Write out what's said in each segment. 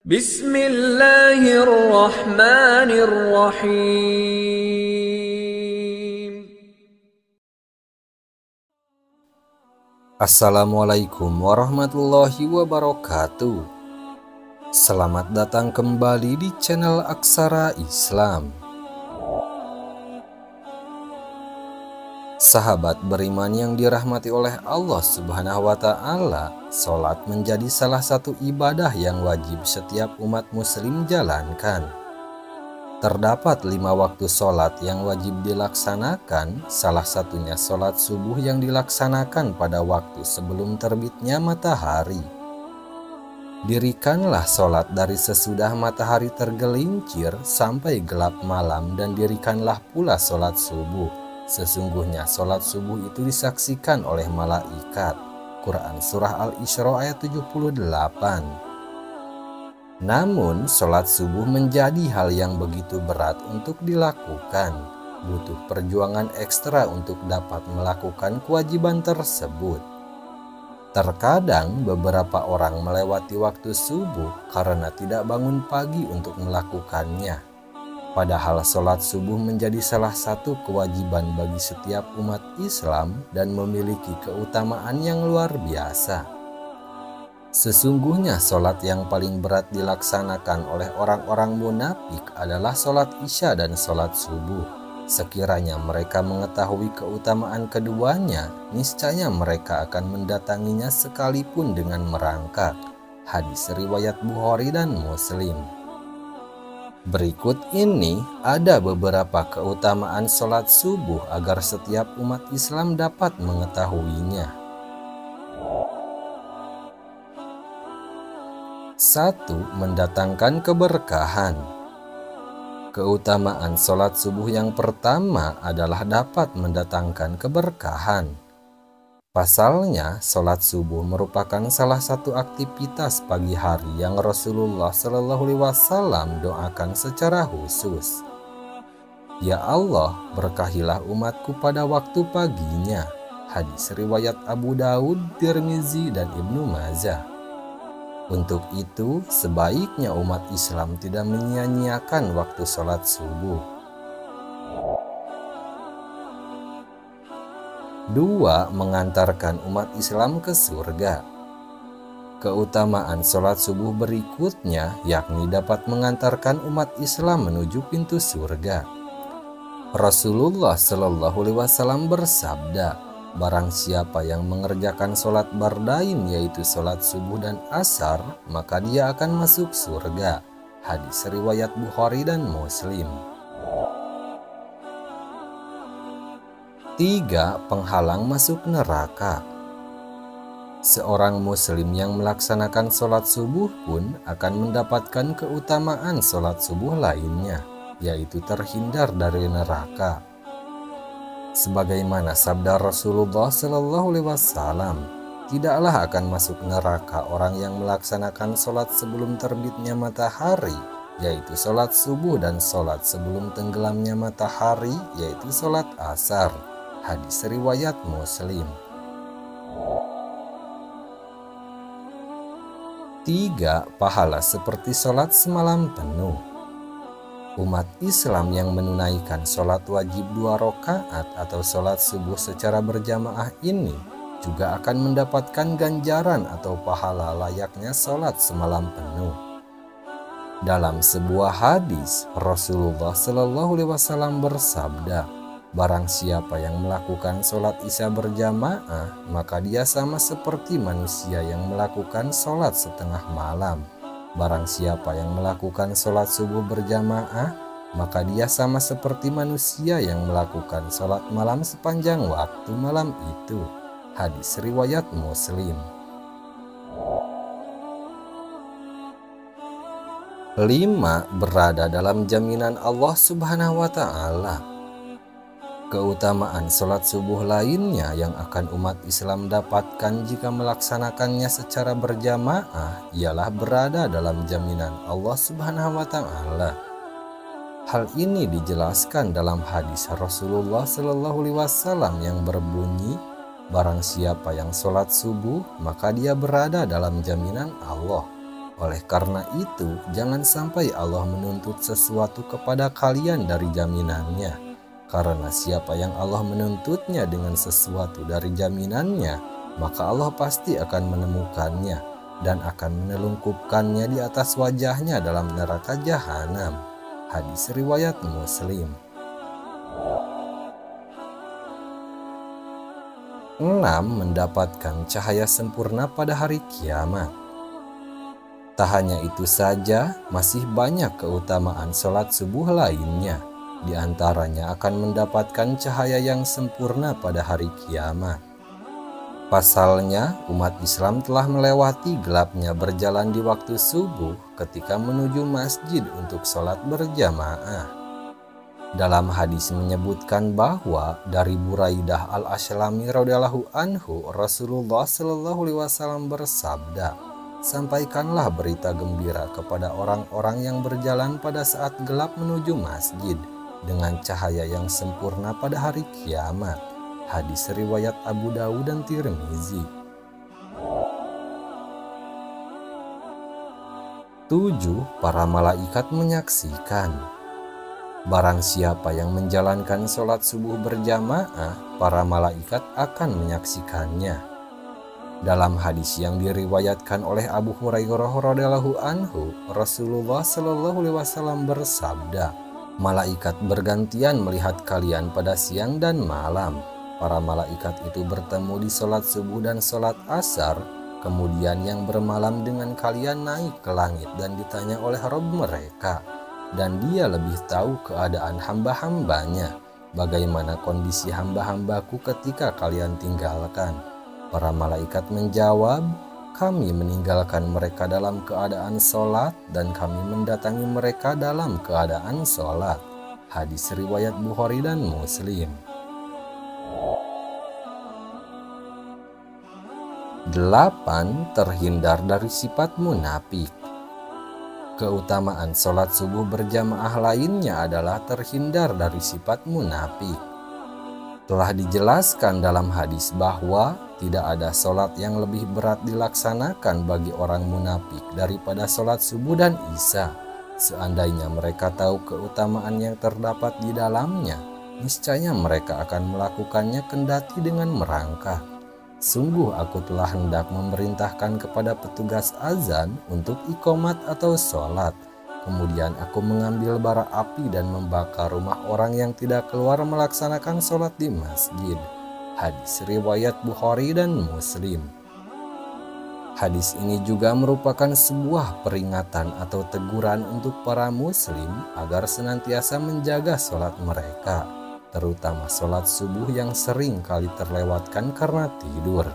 Bismillahirrahmanirrahim. Assalamualaikum warahmatullahi wabarakatuh. Selamat datang kembali di channel Aksara Islam. Sahabat beriman yang dirahmati oleh Allah Subhanahu wa Ta'ala, sholat menjadi salah satu ibadah yang wajib setiap umat Muslim jalankan. Terdapat 5 waktu sholat yang wajib dilaksanakan, salah satunya sholat subuh yang dilaksanakan pada waktu sebelum terbitnya matahari. Dirikanlah sholat dari sesudah matahari tergelincir sampai gelap malam, dan dirikanlah pula sholat subuh. Sesungguhnya sholat subuh itu disaksikan oleh malaikat. Quran Surah Al-Isra ayat 78. Namun, sholat subuh menjadi hal yang begitu berat untuk dilakukan. Butuh perjuangan ekstra untuk dapat melakukan kewajiban tersebut. Terkadang beberapa orang melewati waktu subuh karena tidak bangun pagi untuk melakukannya. Padahal sholat subuh menjadi salah satu kewajiban bagi setiap umat Islam dan memiliki keutamaan yang luar biasa. Sesungguhnya sholat yang paling berat dilaksanakan oleh orang-orang munafik adalah sholat isya dan sholat subuh. Sekiranya mereka mengetahui keutamaan keduanya, niscaya mereka akan mendatanginya sekalipun dengan merangkak. Hadis riwayat Bukhari dan Muslim. Berikut ini ada beberapa keutamaan sholat subuh agar setiap umat Islam dapat mengetahuinya. 1. Mendatangkan keberkahan. Keutamaan sholat subuh yang pertama adalah dapat mendatangkan keberkahan. Pasalnya, sholat subuh merupakan salah satu aktivitas pagi hari yang Rasulullah SAW doakan secara khusus. Ya Allah, berkahilah umatku pada waktu paginya. Hadis riwayat Abu Daud, Tirmizi, dan Ibnu Majah. Untuk itu, sebaiknya umat Islam tidak menyia-nyiakan waktu sholat subuh. 2. Mengantarkan umat Islam ke surga. Keutamaan sholat subuh berikutnya yakni dapat mengantarkan umat Islam menuju pintu surga. Rasulullah SAW bersabda, barang siapa yang mengerjakan sholat bardain, yaitu sholat subuh dan asar, maka dia akan masuk surga. Hadis riwayat Bukhari dan Muslim. 3. Penghalang masuk neraka. Seorang muslim yang melaksanakan sholat subuh pun akan mendapatkan keutamaan sholat subuh lainnya, yaitu terhindar dari neraka. Sebagaimana sabda Rasulullah SAW, tidaklah akan masuk neraka orang yang melaksanakan sholat sebelum terbitnya matahari, yaitu sholat subuh, dan sholat sebelum tenggelamnya matahari, yaitu sholat asar. Hadis riwayat Muslim. 3. Pahala seperti sholat semalam penuh. Umat Islam yang menunaikan sholat wajib 2 rakaat atau sholat subuh secara berjamaah ini juga akan mendapatkan ganjaran atau pahala layaknya sholat semalam penuh. Dalam sebuah hadis, Rasulullah SAW bersabda, barang siapa yang melakukan sholat isya berjamaah, maka dia sama seperti manusia yang melakukan sholat setengah malam. Barang siapa yang melakukan sholat subuh berjamaah, maka dia sama seperti manusia yang melakukan sholat malam sepanjang waktu malam itu. Hadis riwayat Muslim. 5. Berada dalam jaminan Allah Subhanahu wa Ta'ala. Keutamaan sholat subuh lainnya yang akan umat Islam dapatkan jika melaksanakannya secara berjamaah ialah berada dalam jaminan Allah Subhanahu wa Ta'ala. Hal ini dijelaskan dalam hadis Rasulullah SAW yang berbunyi, barang siapa yang sholat subuh, maka dia berada dalam jaminan Allah. Oleh karena itu, jangan sampai Allah menuntut sesuatu kepada kalian dari jaminannya. Karena siapa yang Allah menuntutnya dengan sesuatu dari jaminannya, maka Allah pasti akan menemukannya dan akan menelungkupkannya di atas wajahnya dalam neraka jahanam. Hadis riwayat Muslim. 6. Mendapatkan cahaya sempurna pada hari kiamat. Tak hanya itu saja, masih banyak keutamaan sholat subuh lainnya. Di antaranya akan mendapatkan cahaya yang sempurna pada hari kiamat. Pasalnya, umat Islam telah melewati gelapnya berjalan di waktu subuh ketika menuju masjid untuk sholat berjamaah. Dalam hadis menyebutkan bahwa dari Buraidah al-Aslami radhiyallahu anhu, Rasulullah shallallahu alaihi wasallam bersabda, "Sampaikanlah berita gembira kepada orang-orang yang berjalan pada saat gelap menuju masjid dengan cahaya yang sempurna pada hari kiamat." Hadis riwayat Abu Dawud dan Tirmizi. 7. Para malaikat menyaksikan. Barang siapa yang menjalankan sholat subuh berjamaah, para malaikat akan menyaksikannya. Dalam hadis yang diriwayatkan oleh Abu Hurairah radhiyallahu anhu, Rasulullah shallallahu alaihi wasallam bersabda, "Malaikat bergantian melihat kalian pada siang dan malam. Para malaikat itu bertemu di sholat subuh dan sholat asar. Kemudian yang bermalam dengan kalian naik ke langit dan ditanya oleh Rabb mereka. Dan dia lebih tahu keadaan hamba-hambanya, bagaimana kondisi hamba-hambaku ketika kalian tinggalkan." Para malaikat menjawab, "Kami meninggalkan mereka dalam keadaan sholat dan kami mendatangi mereka dalam keadaan sholat." Hadis riwayat Bukhari dan Muslim. 8. Terhindar dari sifat munafik. Keutamaan sholat subuh berjamaah lainnya adalah terhindar dari sifat munafik. Telah dijelaskan dalam hadis bahwa tidak ada sholat yang lebih berat dilaksanakan bagi orang munafik daripada sholat subuh dan isya. Seandainya mereka tahu keutamaan yang terdapat di dalamnya, niscaya mereka akan melakukannya kendati dengan merangkak. Sungguh aku telah hendak memerintahkan kepada petugas azan untuk iqomat atau sholat. Kemudian aku mengambil bara api dan membakar rumah orang yang tidak keluar melaksanakan sholat di masjid. Hadis riwayat Bukhari dan Muslim. Hadis ini juga merupakan sebuah peringatan atau teguran untuk para muslim agar senantiasa menjaga sholat mereka, terutama sholat subuh yang sering kali terlewatkan karena tidur.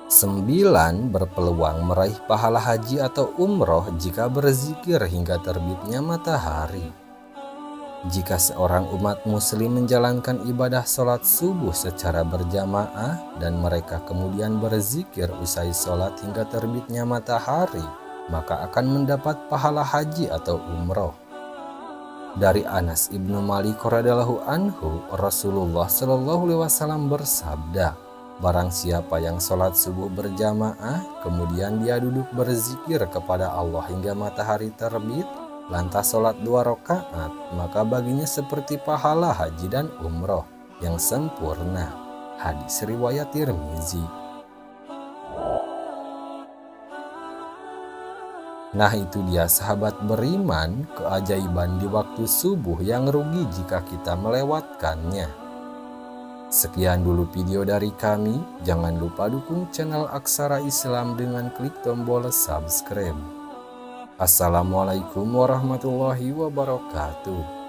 9. Berpeluang meraih pahala haji atau umroh jika berzikir hingga terbitnya matahari. Jika seorang umat muslim menjalankan ibadah sholat subuh secara berjamaah dan mereka kemudian berzikir usai sholat hingga terbitnya matahari, maka akan mendapat pahala haji atau umroh. Dari Anas ibnu Malik radhiyallahu anhu, Rasulullah shallallahu alaihi wasallam bersabda, "Barang siapa yang sholat subuh berjamaah, kemudian dia duduk berzikir kepada Allah hingga matahari terbit, lantas sholat 2 rakaat, maka baginya seperti pahala haji dan umroh yang sempurna." Hadis riwayat Tirmizi. Nah, itu dia sahabat beriman, keajaiban di waktu subuh yang rugi jika kita melewatkannya. Sekian dulu video dari kami. Jangan lupa dukung channel Aksara Islam dengan klik tombol subscribe. Assalamualaikum warahmatullahi wabarakatuh.